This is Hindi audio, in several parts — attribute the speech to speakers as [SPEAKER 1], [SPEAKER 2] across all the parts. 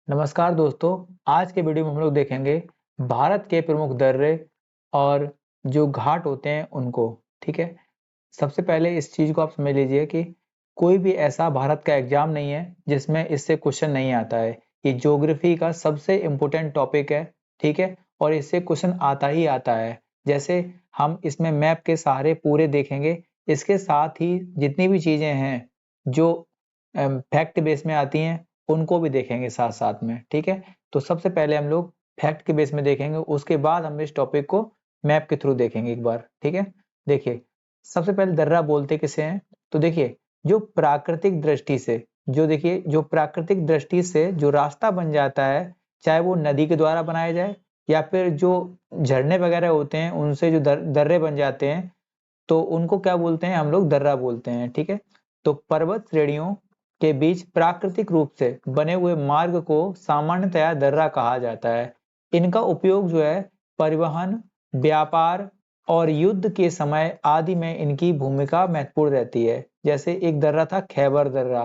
[SPEAKER 1] नमस्कार दोस्तों, आज के वीडियो में हम लोग देखेंगे भारत के प्रमुख दर्रे और जो घाट होते हैं उनको। ठीक है, सबसे पहले इस चीज़ को आप समझ लीजिए कि कोई भी ऐसा भारत का एग्जाम नहीं है जिसमें इससे क्वेश्चन नहीं आता है। ये ज्योग्राफी का सबसे इम्पोर्टेंट टॉपिक है। ठीक है, और इससे क्वेश्चन आता ही आता है। जैसे हम इसमें मैप के सहारे पूरे देखेंगे, इसके साथ ही जितनी भी चीज़ें हैं जो फैक्ट बेस में आती हैं उनको भी देखेंगे साथ साथ में। ठीक है, तो सबसे पहले हम लोग फैक्ट के बेस में देखेंगे, उसके बाद हम इस टॉपिक को मैप के थ्रू देखेंगे एक बार। ठीक है, देखिए सबसे पहले दर्रा बोलते किसे हैं। तो देखिए जो प्राकृतिक दृष्टि से जो प्राकृतिक दृष्टि से जो रास्ता बन जाता है, चाहे वो नदी के द्वारा बनाया जाए या फिर जो झरने वगैरह होते हैं उनसे जो दर्रे बन जाते हैं, तो उनको क्या बोलते हैं, हम लोग दर्रा बोलते हैं। ठीक है, तो पर्वत श्रेणियों के बीच प्राकृतिक रूप से बने हुए मार्ग को सामान्यतया दर्रा कहा जाता है। इनका उपयोग जो है परिवहन, व्यापार और युद्ध के समय आदि में इनकी भूमिका महत्वपूर्ण रहती है। जैसे एक दर्रा था खैबर दर्रा।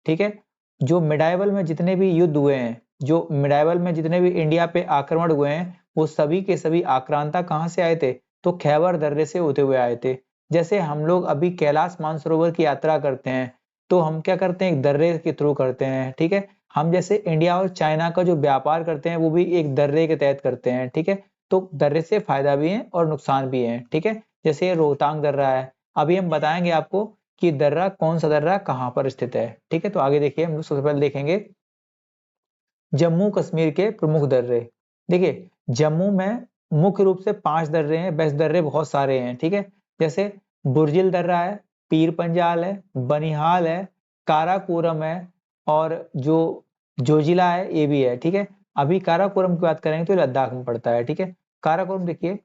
[SPEAKER 1] ठीक है, जो मिडाइवल में जितने भी युद्ध हुए हैं, जो मिडाइवल में जितने भी इंडिया पे आक्रमण हुए हैं, वो सभी के सभी आक्रांता कहाँ से आए थे, तो खैबर दर्रे से होते हुए आए थे। जैसे हम लोग अभी कैलाश मानसरोवर की यात्रा करते हैं, तो हम क्या करते हैं, एक दर्रे के थ्रू करते हैं। ठीक है, हम जैसे इंडिया और चाइना का जो व्यापार करते हैं वो भी एक दर्रे के तहत करते हैं। ठीक है, तो दर्रे से फायदा भी है और नुकसान भी है। ठीक है, जैसे ये रोहतांग दर्रा है, अभी हम बताएंगे आपको कि दर्रा कौन सा दर्रा कहाँ पर स्थित है। ठीक है, तो आगे देखिए हम लोग सबसे पहले देखेंगे जम्मू कश्मीर के प्रमुख दर्रे। देखिए जम्मू में मुख्य रूप से 5 दर्रे हैं, बेस्ट दर्रे बहुत सारे हैं। ठीक है, जैसे बुर्जिल दर्रा है, पीर पंजाल है, बनिहाल है, काराकोरम है और जो जोजिला है ये भी है। ठीक है, अभी काराकोरम की बात करेंगे तो लद्दाख में पड़ता है। ठीक है, काराकोरम देखिए,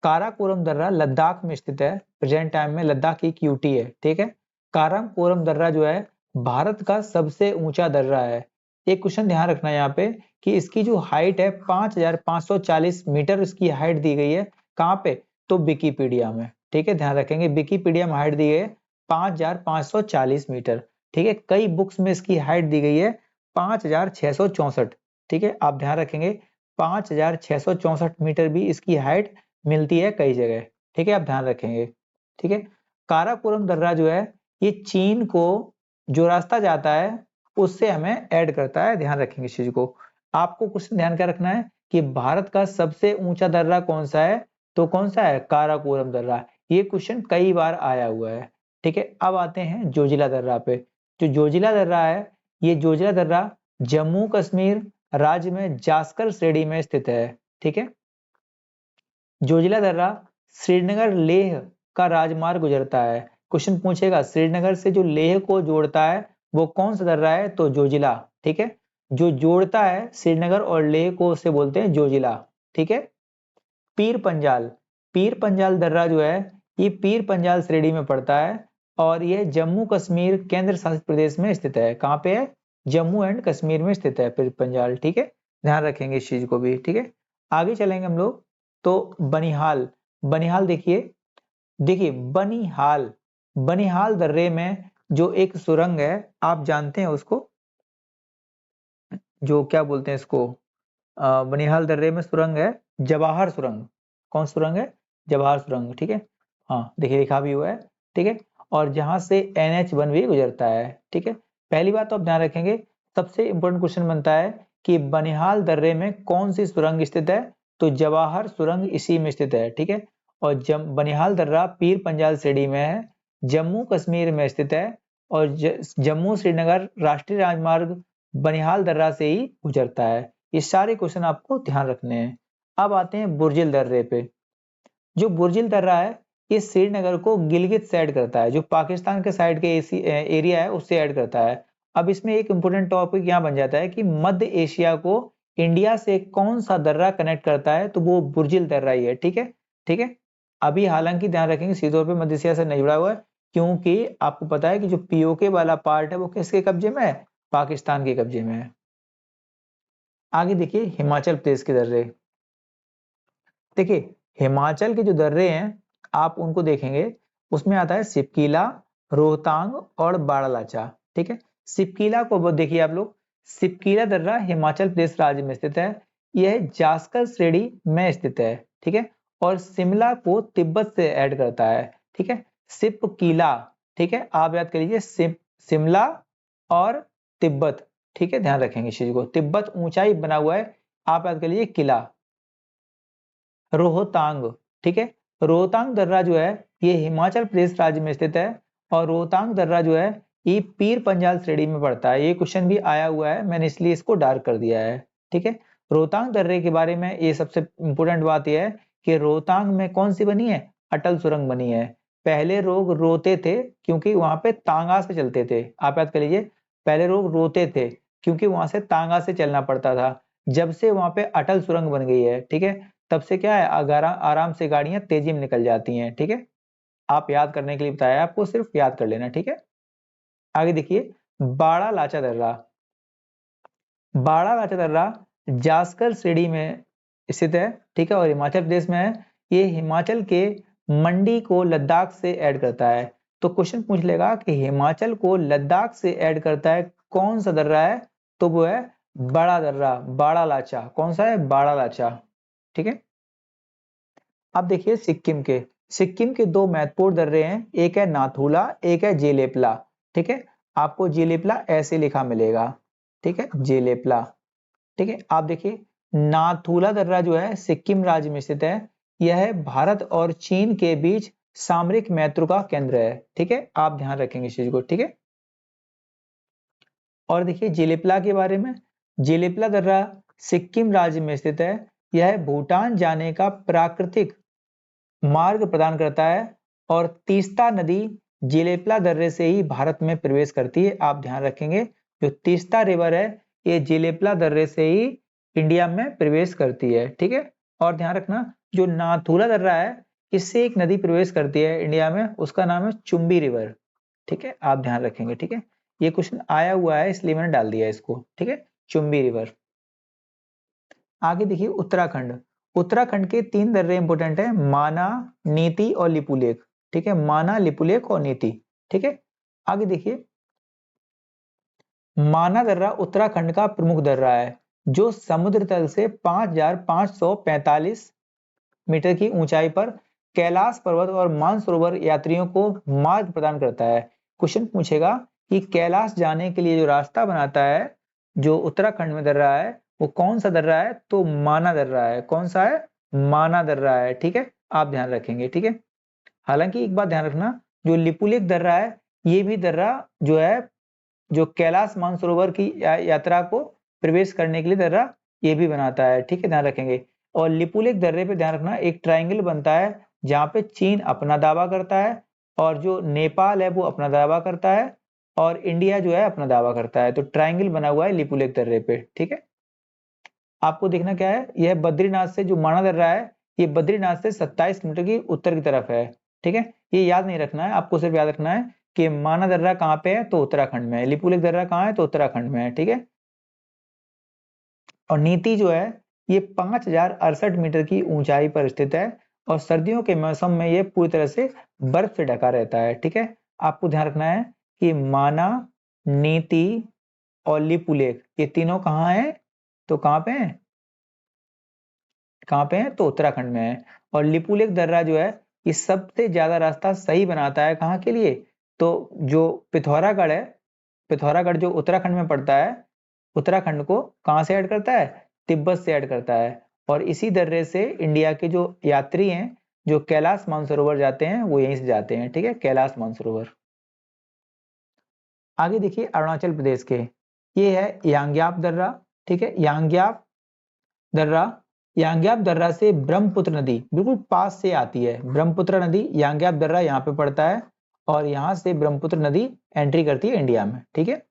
[SPEAKER 1] काराकोरम दर्रा लद्दाख में स्थित है। प्रेजेंट टाइम में लद्दाख की एक यूटी है। ठीक है, काराकोरम दर्रा जो है भारत का सबसे ऊंचा दर्रा है। एक क्वेश्चन ध्यान रखना यहाँ पे कि इसकी जो हाइट है 5540 मीटर इसकी हाइट दी गई है। कहाँ पे, तो विकीपीडिया में। ठीक है, ध्यान रखेंगे विकीपीडिया में हाइट दी गई है 5540 मीटर। ठीक है, कई बुक्स में इसकी हाइट दी गई है 5664। ठीक है, आप ध्यान रखेंगे 5664 मीटर भी इसकी हाइट मिलती है कई जगह। ठीक है, आप ध्यान रखेंगे। ठीक है, काराकोरम दर्रा जो है ये चीन को जो रास्ता जाता है उससे हमें ऐड करता है। ध्यान रखेंगे इस चीज को। आपको कुछ ध्यान क्या रखना है कि भारत का सबसे ऊंचा दर्रा कौन सा है, तो कौन सा है, काराकोरम दर्रा। ये क्वेश्चन कई बार आया हुआ है। ठीक है, अब आते हैं जोजिला दर्रा पे। जो जोजिला दर्रा है, ये जोजिला दर्रा जम्मू कश्मीर राज्य में जास्कर श्रेणी में स्थित है। ठीक है, जोजिला दर्रा श्रीनगर लेह का राजमार्ग गुजरता है। क्वेश्चन पूछेगा श्रीनगर से जो लेह को जोड़ता है वो कौन सा दर्रा है, तो जोजिला। ठीक है, जो जोड़ता है श्रीनगर और लेह को उसे बोलते हैं जोजिला। ठीक है, पीर पंजाल, पीर पंजाल दर्रा जो है ये पीर पंजाल श्रेणी में पड़ता है और यह जम्मू कश्मीर केंद्र शासित प्रदेश में स्थित है। कहाँ पे है, जम्मू एंड कश्मीर में स्थित है पीर पंजाल। ठीक है, ध्यान रखेंगे इस चीज को भी। ठीक है, आगे चलेंगे हम लोग तो बनिहाल। बनिहाल देखिए, देखिए बनिहाल, बनिहाल दर्रे में जो एक सुरंग है, आप जानते हैं उसको, जो क्या बोलते हैं इसको, बनिहाल दर्रे में सुरंग है जवाहर सुरंग। कौन सुरंग है, जवाहर सुरंग। ठीक है, हाँ देखिए लिखा भी हुआ है। ठीक है, और जहां से NH1 भी गुजरता है। ठीक है, पहली बात तो आप ध्यान रखेंगे, सबसे इंपॉर्टेंट क्वेश्चन बनता है कि बनिहाल दर्रे में कौन सी सुरंग स्थित है, तो जवाहर सुरंग इसी में स्थित है। ठीक है, और बनिहाल दर्रा पीर पंजाल श्रेणी में है, जम्मू कश्मीर में स्थित है और जम्मू श्रीनगर राष्ट्रीय राजमार्ग बनिहाल दर्रा से ही गुजरता है। ये सारे क्वेश्चन आपको ध्यान रखने हैं। अब आते हैं बुर्जिल दर्रे पे। जो बुर्जिल दर्रा है ये श्रीनगर को गिलगित से ऐड करता है, जो पाकिस्तान के साइड के एरिया है उससे ऐड करता है। अब इसमें एक इंपोर्टेंट टॉपिक यहाँ बन जाता है कि मध्य एशिया को इंडिया से कौन सा दर्रा कनेक्ट करता है, तो वो बुर्जिल दर्रा ही है। ठीक है, ठीक है, अभी हालांकि ध्यान रखेंगे सीधे तौर पर मध्य एशिया से नहीं जुड़ा हुआ है, क्योंकि आपको पता है कि जो POK वाला पार्ट है वो किसके कब्जे में है, पाकिस्तान के कब्जे में है। आगे देखिए हिमाचल प्रदेश के दर्रे। देखिए हिमाचल के जो दर्रे हैं आप उनको देखेंगे, उसमें आता है सिपकीला, रोहतांग और बाड़ालाचा। ठीक है, सिपकीला को देखिए आप लोग, सिपकीला दर्रा हिमाचल प्रदेश राज्य में स्थित है। यह जास्कर श्रेणी में स्थित है, ठीक है, और शिमला को तिब्बत से ऐड करता है, ठीक है। सिपकीला, ठीक है, आप याद कर लीजिए, शिमला और तिब्बत, ठीक है, ध्यान रखेंगे इस चीज को। तिब्बत ऊंचाई बना हुआ है, आप याद कर लीजिए किला। रोहतांग, ठीक है, रोहतांग दर्रा जो है ये हिमाचल प्रदेश राज्य में स्थित है, और रोहतांग दर्रा जो है ये पीर पंजाल श्रेणी में पड़ता है। ये क्वेश्चन भी आया हुआ है, मैंने इसलिए इसको डार्क कर दिया है, ठीक है। रोहतांग दर्रे के बारे में ये सबसे इंपोर्टेंट बात यह है कि रोहतांग में कौन सी बनी है, अटल सुरंग बनी है। पहले लोग रोते थे क्योंकि वहां पे तांगा से चलते थे, आप याद कर लीजिए, पहले लोग रोते थे क्योंकि वहां से तांगा से चलना पड़ता था। जब से वहां पे अटल सुरंग बन गई है, ठीक है, तब से क्या है, अगर आराम से गाड़ियां तेजी में निकल जाती हैं, ठीक है। आप याद करने के लिए बताया, आपको सिर्फ याद कर लेना, ठीक है। आगे देखिए, बाड़ा लाचा दर्रा। बाड़ा लाचा दर्रा जास्कर श्रेणी में स्थित है, ठीक है, और हिमाचल प्रदेश में है। ये हिमाचल के मंडी को लद्दाख से ऐड करता है। तो क्वेश्चन पूछ लेगा कि हिमाचल को लद्दाख से ऐड करता है कौन सा दर्रा है, तो वो है बड़ा दर्रा, बाड़ा लाचा। कौन सा है, बाड़ा लाचा, ठीक है। अब देखिए सिक्किम के दो महत्वपूर्ण दर्रे हैं, एक है नाथुला, एक है जेलेपला, ठीक है। आपको जेलेपला ऐसे लिखा मिलेगा, ठीक है, जेलेपला, ठीक है। आप देखिए, नाथुला दर्रा जो है सिक्किम राज्य में स्थित है। यह भारत और चीन के बीच सामरिक महत्व का केंद्र है, ठीक है, आप ध्यान रखेंगे इस चीज को, ठीक है। और देखिए जेलेपला के बारे में, जेलेपला दर्रा सिक्किम राज्य में स्थित है। यह भूटान जाने का प्राकृतिक मार्ग प्रदान करता है, और तीस्ता नदी जेलेपला दर्रे से ही भारत में प्रवेश करती है, आप ध्यान रखेंगे। जो तीस्ता रिवर है ये जेलेपला दर्रे से ही इंडिया में प्रवेश करती है, ठीक है। और ध्यान रखना, जो नाथुला दर्रा है इससे एक नदी प्रवेश करती है इंडिया में, उसका नाम है चुम्बी रिवर, ठीक है, आप ध्यान रखेंगे, ठीक है। ये क्वेश्चन आया हुआ है इसलिए मैंने डाल दिया इसको, ठीक है, चुम्बी रिवर। आगे देखिए उत्तराखंड। उत्तराखंड के 3 दर्रे इंपोर्टेंट है, माना, नीति और लिपुलेख, ठीक है, माना, लिपुलेख और नीति, ठीक है। आगे देखिए, माना दर्रा उत्तराखंड का प्रमुख दर्रा है, जो समुद्र तल से 5545 मीटर की ऊंचाई पर कैलाश पर्वत और मानसरोवर यात्रियों को मार्ग प्रदान करता है। क्वेश्चन पूछेगा कि कैलाश जाने के लिए जो रास्ता बनाता है, जो उत्तराखंड में दर्रा है, वो कौन सा दर्रा है, तो माना दर्रा है। कौन सा है, माना दर्रा है, ठीक है, आप ध्यान रखेंगे, ठीक है। हालांकि एक बात ध्यान रखना, जो लिपुलेख दर्रा है ये भी दर्रा जो है, जो कैलाश मानसरोवर की यात्रा को प्रवेश करने के लिए दर्रा ये भी बनाता है, ठीक है, ध्यान रखेंगे। और लिपुलेख दर्रे पे ध्यान रखना, एक ट्राइंगल बनता है जहां पे चीन अपना दावा करता है, और जो नेपाल है वो अपना दावा करता है, और इंडिया जो है अपना दावा करता है। तो ट्राइंगल बना हुआ है लिपुलेख दर्रे पे, ठीक है। आपको देखना क्या है, यह बद्रीनाथ से जो माना दर्रा है, ये बद्रीनाथ से 27 किलोमीटर की उत्तर की तरफ है, ठीक है। ये याद नहीं रखना है, आपको सिर्फ याद रखना है कि माना दर्रा कहाँ पे है, तो उत्तराखंड में है। लिपुलेख दर्रा कहाँ है, तो उत्तराखंड में है, ठीक है। और नीति जो है ये 5068 मीटर की ऊंचाई पर स्थित है, और सर्दियों के मौसम में ये पूरी तरह से बर्फ से ढका रहता है, ठीक है। आपको ध्यान रखना है कि माना, नीति और लिपुलेख ये तीनों कहाँ है, तो कहाँ पे है, कहाँ पे है, तो उत्तराखंड में है। और लिपुलेख दर्रा जो है ये सबसे ज्यादा रास्ता सही बनाता है कहाँ के लिए, तो जो पिथौरागढ़ है, पिथौरागढ़ जो उत्तराखंड में पड़ता है, उत्तराखंड को कहाँ से ऐड करता है, तिब्बत से ऐड करता है। और इसी दर्रे से इंडिया के जो यात्री हैं जो कैलाश मानसरोवर जाते हैं वो यहीं से जाते हैं, ठीक है, कैलाश मानसरोवर। आगे देखिए अरुणाचल प्रदेश के, ये है यांग्याप दर्रा, ठीक है, यांग्याप दर्रा। यांग्याप दर्रा से ब्रह्मपुत्र नदी बिल्कुल पास से आती है, ब्रह्मपुत्र नदी, यांग्याप दर्रा यहाँ पे पड़ता है, और यहाँ से ब्रह्मपुत्र नदी एंट्री करती है इंडिया में, ठीक है।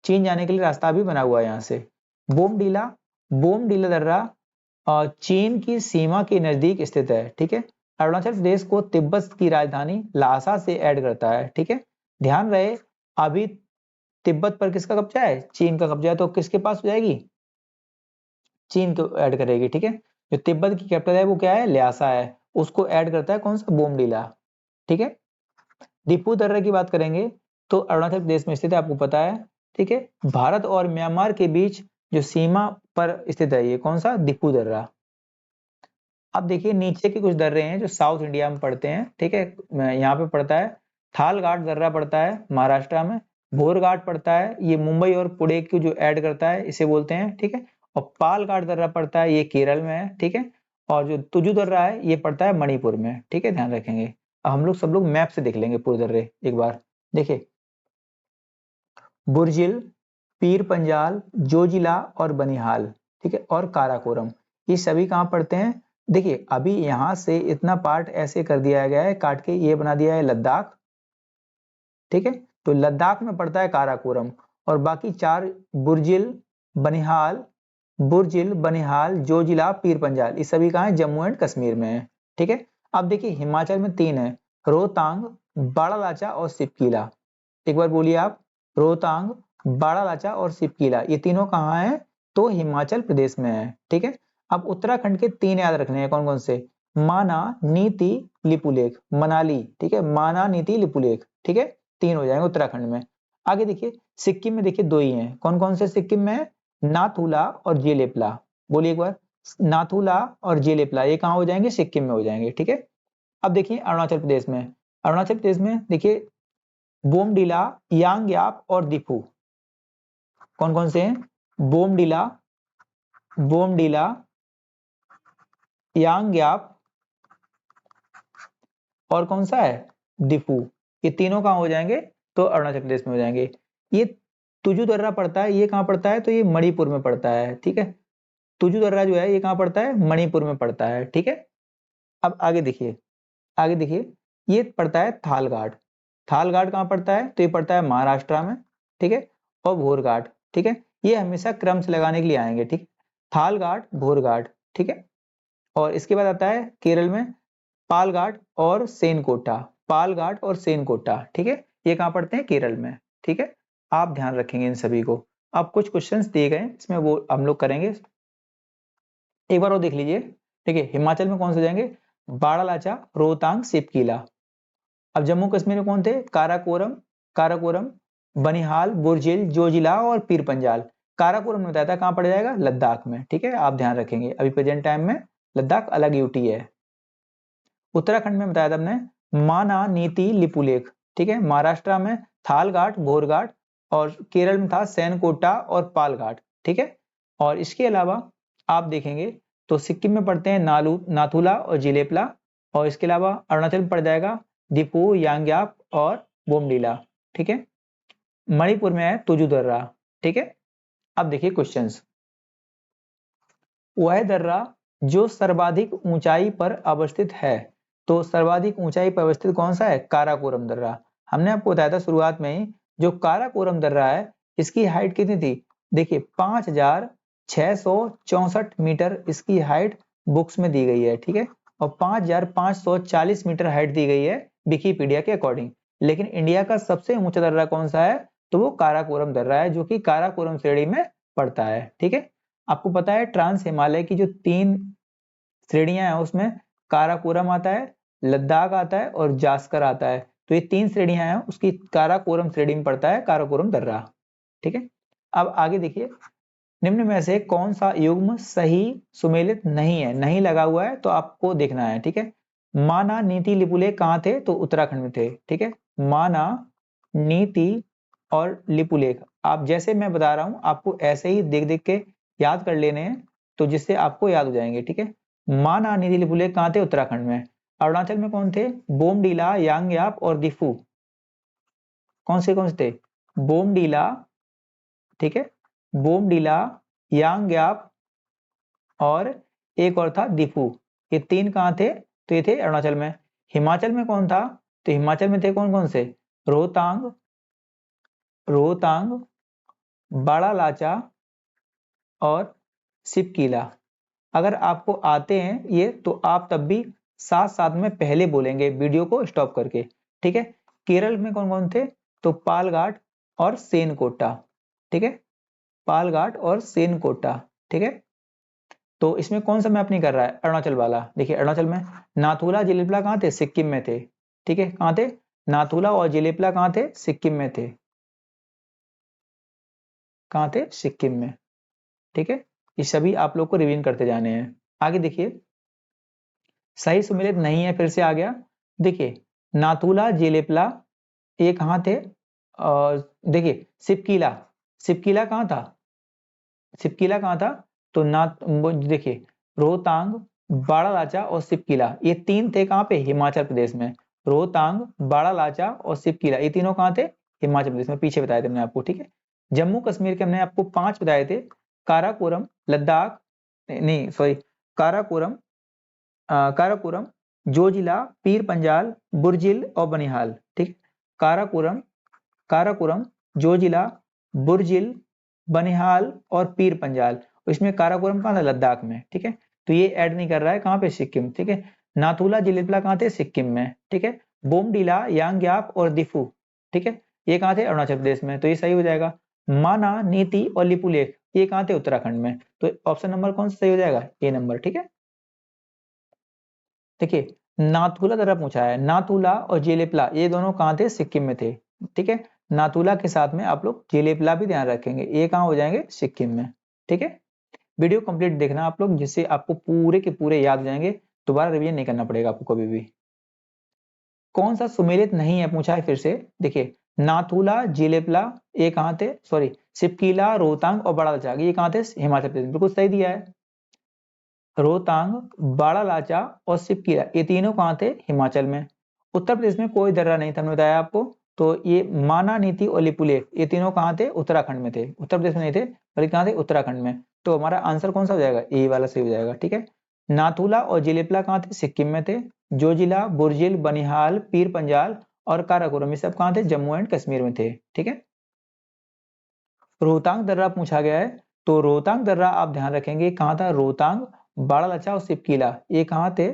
[SPEAKER 1] चीन जाने के लिए रास्ता भी बना हुआ है यहाँ से। बोमडीला, बोमडीला दर्रा चीन की सीमा के नजदीक स्थित है, ठीक है। अरुणाचल प्रदेश को तिब्बत की राजधानी लासा से ऐड करता है, ठीक है। ध्यान रहे, अभी तिब्बत पर किसका कब्जा है, चीन का कब्जा है, तो किसके पास हो जाएगी, चीन को ऐड करेगी, ठीक है। जो तिब्बत की कैपिटल है वो क्या है, ल्यासा है, उसको ऐड करता है कौन सा, बोमडीला, ठीक है। डिपू दर्रा की बात करेंगे तो अरुणाचल प्रदेश में स्थित है, आपको पता है। ठीक है। भारत और म्यांमार के बीच जो सीमा पर स्थित है ये कौन सा, दिफू दर्रा। अब देखिए नीचे के कुछ दर्रे हैं जो साउथ इंडिया में पड़ते हैं, ठीक है। यहाँ पे पड़ता है थाल घाट दर्रा पड़ता है महाराष्ट्र में, भोर घाट पड़ता है ये मुंबई और पुणे को जो ऐड करता है इसे बोलते हैं, ठीक है। और पाल घाट दर्रा पड़ता है ये केरल में है, ठीक है। और जो तुजु दर्रा है ये पड़ता है मणिपुर में, ठीक है, ध्यान रखेंगे। अब हम लोग सब लोग मैप से देख लेंगे पूरे दर्रे एक बार। देखिए बुर्जिल, पीर पंजाल, जोजिला और बनिहाल, ठीक है, और काराकोरम, ये सभी कहाँ पड़ते हैं। देखिए अभी यहाँ से इतना पार्ट ऐसे कर दिया गया है काट के, ये बना दिया है लद्दाख, ठीक है। तो लद्दाख में पड़ता है काराकोरम, और बाकी 4 बुर्जिल, बनिहाल, बुर्जिल, बनिहाल, जोजिला, पीर पंजाल, ये सभी कहाँ है, जम्मू एंड कश्मीर में है, ठीक है। अब देखिए हिमाचल में 3 है, रोहतांग, बाड़ालाचा और सिपकीला। एक बार बोलिए आप, रोहतांग, बाड़ालाचा और सिपकीला, ये तीनों कहाँ है, तो हिमाचल प्रदेश में है, ठीक है। अब उत्तराखंड के 3 याद रखने हैं, कौन कौन से, माना, नीति, लिपुलेख, मनाली, ठीक है, माना, नीति, लिपुलेख, ठीक है, 3 हो जाएंगे उत्तराखंड में। आगे देखिए सिक्किम में, देखिए 2 ही हैं, कौन कौन से सिक्किम में, नाथुला और जेलेपला। बोलिए एक बार, नाथुला और जेलेपला ये कहाँ हो जाएंगे, सिक्किम में हो जाएंगे, ठीक है। अब देखिए अरुणाचल प्रदेश में, अरुणाचल प्रदेश में देखिए बोमडिला, यांगयाप और दिफू, कौन कौन से हैं, बोमडिला, बोमडिला, यांगयाप और कौन सा है, दिफू, ये तीनों कहाँ हो जाएंगे, तो अरुणाचल प्रदेश में हो जाएंगे। ये तुजु दर्रा पड़ता है, ये कहाँ पड़ता है, तो ये मणिपुर में पड़ता है, ठीक है। तुजु दर्रा जो है ये कहाँ पड़ता है, मणिपुर में पड़ता है, ठीक है। अब आगे देखिए, आगे देखिए ये पड़ता है थाल घाट, थाल घाट कहाँ पड़ता है, तो ये पड़ता है महाराष्ट्र में, ठीक है। और भोर घाट, ठीक है, ये हमेशा क्रम से लगाने के लिए आएंगे, ठीक। थाल घाट, भोर घाट, ठीक है। और इसके बाद आता है केरल में पाल घाट और सेनकोटा, पाल घाट और सेनकोटा, ठीक है, ये कहाँ पड़ते हैं, केरल में, ठीक है। आप ध्यान रखेंगे इन सभी को। अब कुछ क्वेश्चंस दिए गए इसमें वो हम लोग करेंगे, एक बार वो देख लीजिए। ठीक है, हिमाचल में कौन से जाएंगे, बाड़ालाचा, रोहतांग, सिपकीला। अब जम्मू कश्मीर में कौन थे, काराकोरम, काराकोरम, बनिहाल, बुर्जिल, जोजिला और पीर पंजाल। काराकोरम ने बताया था कहाँ पड़ जाएगा, लद्दाख में, ठीक है, आप ध्यान रखेंगे। अभी प्रेजेंट टाइम में लद्दाख अलग यूटी है। उत्तराखंड में बताया था हमने माना, नीति, लिपुलेख, ठीक है। महाराष्ट्र में थाल घाट, भोर घाट, और केरल में था सैनकोटा और पाल घाट, ठीक है। और इसके अलावा आप देखेंगे तो सिक्किम में पड़ते हैं नाथुला और जिलेपला, और इसके अलावा अरुणाचल में पड़ जाएगा दिफू, यांग्याप और बोमडीला, ठीक है। मणिपुर में है तुजु दर्रा, ठीक है। अब देखिए क्वेश्चंस, वह दर्रा जो सर्वाधिक ऊंचाई पर अवस्थित है, तो सर्वाधिक ऊंचाई पर अवस्थित कौन सा है, काराकोरम दर्रा। हमने आपको बताया था शुरुआत में ही, जो काराकोरम दर्रा है इसकी हाइट कितनी थी, देखिए 5664 मीटर इसकी हाइट बुक्स में दी गई है, ठीक है। और 5540 मीटर हाइट दी गई है विकिपीडिया के अकॉर्डिंग। लेकिन इंडिया का सबसे ऊंचा दर्रा कौन सा है, तो वो काराकोरम दर्रा है, जो कि काराकोरम श्रेणी में पड़ता है, ठीक है। आपको पता है ट्रांस हिमालय की जो 3 श्रेणियां हैं उसमें काराकोरम आता है, लद्दाख आता है और जास्कर आता है। तो ये 3 श्रेणियां हैं, उसकी काराकोरम श्रेणी में पड़ता है काराकोरम दर्रा, ठीक है। अब आगे देखिए, निम्न में से कौन सा युग्म सही सुमेलित नहीं है, नहीं लगा हुआ है तो आपको देखना है, ठीक है। माना, नीति, लिपुलेख कहाँ थे, तो उत्तराखंड में थे, ठीक है। माना, नीति और लिपुलेख, आप जैसे मैं बता रहा हूं आपको ऐसे ही देख देख के याद कर लेने हैं, तो जिससे आपको याद हो जाएंगे, ठीक है। माना, नीति, लिपुलेख कहाँ थे, उत्तराखंड में। अरुणाचल में कौन थे, बोमडीला, यांगयाप और दिफू, कौन से थे, बोमडीला, ठीक है, बोमडीला, यांगयाप और एक और था दिफू। ये 3 कहाँ थे, तो ये थे अरुणाचल में। हिमाचल में कौन था, तो हिमाचल में थे कौन कौन से, रोहतांग, रोहतांग, बाड़ालाचा और सिपकीला। अगर आपको आते हैं ये तो आप तब भी साथ साथ में पहले बोलेंगे वीडियो को स्टॉप करके, ठीक है। केरल में कौन कौन थे, तो पालघाट और सेनकोटा, ठीक है, पालघाट और सेनकोटा, ठीक है। तो इसमें कौन सा मैप नहीं कर रहा है, अरुणाचल वाला। देखिए अरुणाचल में नाथुला, जिलेपला कहाँ थे, सिक्किम में थे, ठीक है, कहाँ थे, नाथुला और जिलेपला कहाँ थे, सिक्किम में थे। कहाँ थे? सिक्किम में। ठीक है, ये सभी आप लोग को रिवीजन करते जाने हैं। आगे देखिए, सही सुमेलित नहीं है, फिर से आ गया। देखिए, नाथुला जेलेपला ये कहाँ थे? देखिए, सिपकीला, सिपकीला कहाँ था? सिपकीला कहाँ था? तो ना, देखिए, रोहतांग, बाड़ालाचा और सिपकीला, ये तीन थे कहाँ पे? हिमाचल प्रदेश में। रोहतांग, बाड़ालाचा और सिपकीला, ये तीनों कहाँ थे? हिमाचल प्रदेश में। पीछे बताए थे हमने आपको। ठीक है, जम्मू कश्मीर के हमने आपको 5 बताए थे। काराकोरम, लद्दाख, नहीं सॉरी, काराकोरम, काराकोरम, जोजिला, पीर पंजाल, बुर्जिल और बनिहाल। ठीक, काराकोरम, काराकोरम, जोजिला, बुर्जिल, बनिहाल और पीर पंजाल। इसमें काराकोरम कहाँ था? लद्दाख में। ठीक है, तो ये ऐड नहीं कर रहा है, कहाँ पे? सिक्किम। ठीक है, नाथुला जिलेपला कहाँ थे? सिक्किम में। ठीक है, बोमडीला, यांग्याप और दिफू, ठीक है, ये कहाँ थे? अरुणाचल प्रदेश में। तो ये सही हो जाएगा। माना, नीति और लिपुलेख, ये कहाँ थे? उत्तराखंड में। तो ऑप्शन नंबर कौन सा सही हो जाएगा? ए नंबर। ठीक है, देखिए, नाथुला दर्रा पूछा है, नाथुला और जेलेपला ये दोनों कहाँ थे? सिक्किम में थे। ठीक है, नाथुला के साथ में आप लोग जेलेपला भी ध्यान रखेंगे, ये कहाँ हो जाएंगे? सिक्किम में। ठीक है, वीडियो कंप्लीट देखना आप लोग, जिससे आपको पूरे के पूरे याद हो जाएंगे, दोबारा रिवीजन नहीं करना पड़ेगा आपको कभी भी। कौन सा सुमेलित नहीं है पूछा है फिर से। देखिए, नाथुला, जेलेपला ये कहाँ थे? सॉरी, सिपकीला, रोहतांग और बड़ा ये कहाँ थे? हिमाचल प्रदेश। बिल्कुल सही दिया है। रोहतांग, बाड़ालाचा और सिपकीला ये तीनों कहाँ थे? हिमाचल में। उत्तर प्रदेश में कोई दर्रा नहीं था, हमने बताया आपको। तो ये माना, नीति और लिपुलेख ये तीनों कहाँ थे? उत्तराखंड में थे। उत्तर प्रदेश में नहीं थे, बल्कि कहाँ थे? उत्तराखंड में। तो हमारा आंसर कौन सा हो जाएगा? ए वाला सही हो जाएगा। ठीक है, नाथुला और जेलेपला कहाँ थे? सिक्किम में थे। जोजिला, बुर्जिल, बनिहाल, पीर पंजाल और काराकोरम ये सब कहाँ थे? जम्मू एंड कश्मीर में थे। ठीक है, रोहतांग दर्रा पूछा गया है, तो रोहतांग दर्रा आप ध्यान रखेंगे कहाँ था? रोहतांग, बाड़ालाचा और सिपकीला ये कहाँ थे?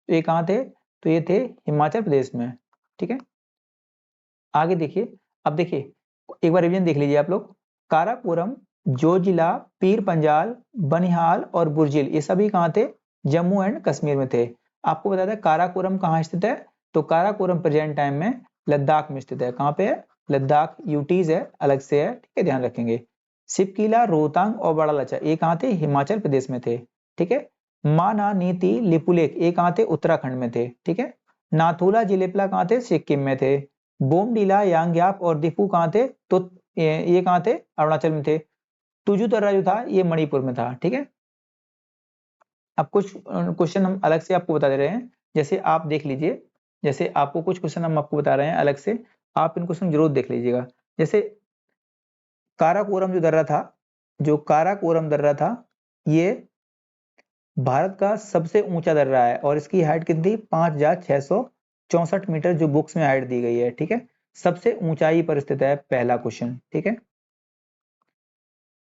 [SPEAKER 1] ये कहाँ थे? तो ये थे हिमाचल प्रदेश में। ठीक है, आगे देखिए। अब देखिए, एक बार रिवीजन देख लीजिए आप लोग। काराकोरम, जोजिला, पीर पंजाल, बनिहाल और बुर्जिल ये सभी कहाँ थे? जम्मू एंड कश्मीर में थे। आपको बताया था काराकोरम कहाँ स्थित है, तो काराकोरम प्रेजेंट टाइम में लद्दाख में स्थित है। कहाँ पे है? लद्दाख, यूटीज है, अलग से है। ठीक है, ध्यान रखेंगे। सिपकीला, रोहतांग और बड़ालाचा ये कहाँ थे? हिमाचल प्रदेश में थे। ठीक है, माना, नीति, लिपुलेख ये कहाँ थे? उत्तराखंड में थे। ठीक है, नाथुला, जिलेपला कहाँ थे? सिक्किम में थे। बोमडीला, यांग्याप और दिफू कहाँ थे? तो ये कहाँ थे? अरुणाचल में थे। तुजू दर्रा जो था ये मणिपुर में था। ठीक है, अब कुछ क्वेश्चन हम अलग से आपको बता दे रहे हैं, जैसे आप देख लीजिए। जैसे आपको कुछ क्वेश्चन हम आपको बता रहे हैं अलग से, आप इन क्वेश्चन जरूर देख लीजिएगा। जैसे काराकोरम जो दर्रा था, जो काराकोरम दर्रा था, ये भारत का सबसे ऊंचा दर्रा है और इसकी हाइट कितनी? 5,664 मीटर जो बुक्स में हाइट दी गई है। ठीक है, सबसे ऊंचाई पर स्थित है। पहला क्वेश्चन। ठीक है,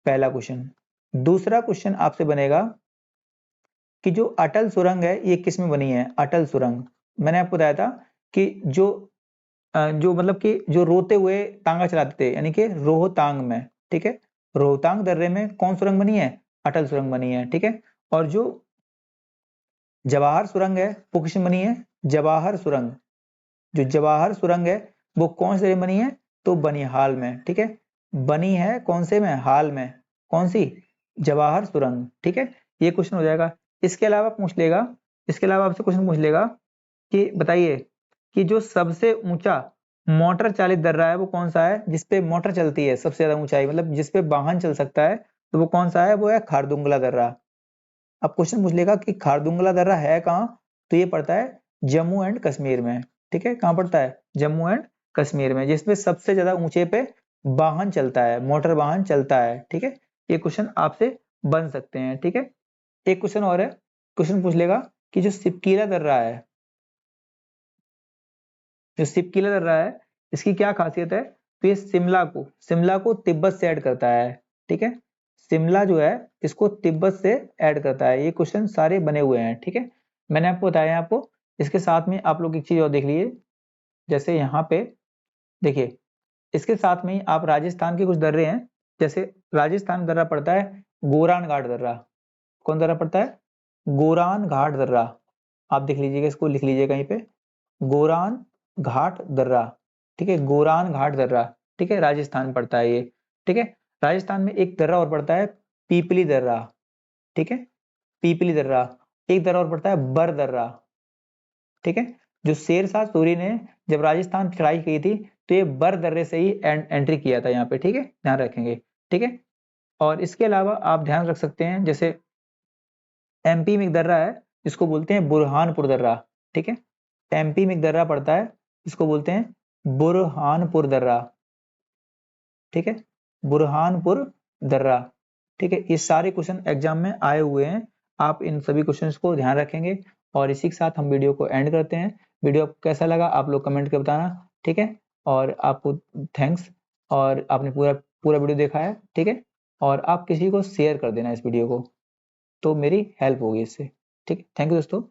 [SPEAKER 1] पहला क्वेश्चन। दूसरा क्वेश्चन आपसे बनेगा कि जो अटल सुरंग है ये किस में बनी है? अटल सुरंग, मैंने आपको बताया था कि जो मतलब कि जो रोते हुए तांगा चलाते थे, यानी कि रोहतांग में। ठीक है, रोहतांग दर्रे में कौन सुरंग बनी है? अटल सुरंग बनी है। ठीक है, और जो जवाहर सुरंग है वो किसमें बनी है? जवाहर सुरंग, जो जवाहर सुरंग है वो कौन से में बनी है? तो बनिहाल में। ठीक है, बनी है कौन से में? हाल में। कौन सी? जवाहर सुरंग। ठीक है, ये क्वेश्चन हो जाएगा। इसके अलावा पूछ लेगा, इसके अलावा आपसे क्वेश्चन पूछ लेगा कि बताइए कि जो सबसे ऊंचा मोटर चालित दर्रा है वो कौन सा है, जिसपे मोटर चलती है सबसे ज्यादा ऊंचाई, मतलब जिसपे वाहन चल सकता है, तो वो कौन सा है? वो है खारदुंगला दर्रा। अब क्वेश्चन पूछ लेगा कि खारदुंगला दर्रा है कहाँ, तो ये पड़ता है जम्मू एंड कश्मीर में। ठीक है, कहाँ पड़ता है? जम्मू एंड कश्मीर में, जिसमें सबसे ज्यादा ऊंचे पे वाहन चलता है, मोटर वाहन चलता है। ठीक है, ये क्वेश्चन आपसे बन सकते हैं। ठीक है, एक क्वेश्चन और है। क्वेश्चन पूछ लेगा कि जो सिपकीला दर्रा है, जो सिपकीला दर्रा है इसकी क्या खासियत है? तो ये शिमला को तिब्बत से ऐड करता है। ठीक है, शिमला जो है इसको तिब्बत से ऐड करता है। ये क्वेश्चन सारे बने हुए हैं। ठीक है, मैंने आपको बताया आपको। इसके साथ में आप लोग एक चीज और देख लीजिए, जैसे यहाँ पे देखिए, इसके साथ में ही आप राजस्थान के कुछ दर्रे हैं, जैसे राजस्थान दर्रा पड़ता है गोरान घाट दर्रा। कौन दर्रा पड़ता है? गोरान घाट दर्रा। आप देख लीजिएगा, इसको लिख लीजिए कहीं पे, गोरान घाट दर्रा। ठीक है, गोरान घाट दर्रा। ठीक है, राजस्थान पड़ता है ये। ठीक है, राजस्थान में एक दर्रा और पड़ता है पीपली दर्रा, ठीक है, पीपली दर्रा। एक दर्रा और पड़ता है बर दर्रा, ठीक है। जो शेरशाह सूरी ने जब राजस्थान चढ़ाई की थी तो ये बर दर्रे से ही एंट्री किया था यहाँ पे, ठीक है, ध्यान रखेंगे, ठीक है। और इसके अलावा आप ध्यान रख सकते हैं जैसे एमपी में एक दर्रा है जिसको बोलते हैं बुरहानपुर दर्रा, ठीक है। एमपी में एक दर्रा पड़ता है इसको बोलते हैं बुरहानपुर दर्रा, ठीक है, बुरहानपुर दर्रा, ठीक है। ये सारे क्वेश्चन एग्जाम में आए हुए हैं, आप इन सभी क्वेश्चंस को ध्यान रखेंगे। और इसी के साथ हम वीडियो को एंड करते हैं। वीडियो आपको कैसा लगा आप लोग कमेंट करके बताना, ठीक है। और आपको थैंक्स, और आपने पूरा पूरा वीडियो देखा है, ठीक है। और आप किसी को शेयर कर देना इस वीडियो को, तो मेरी हेल्प होगी इससे, ठीक है। थैंक यू दोस्तों।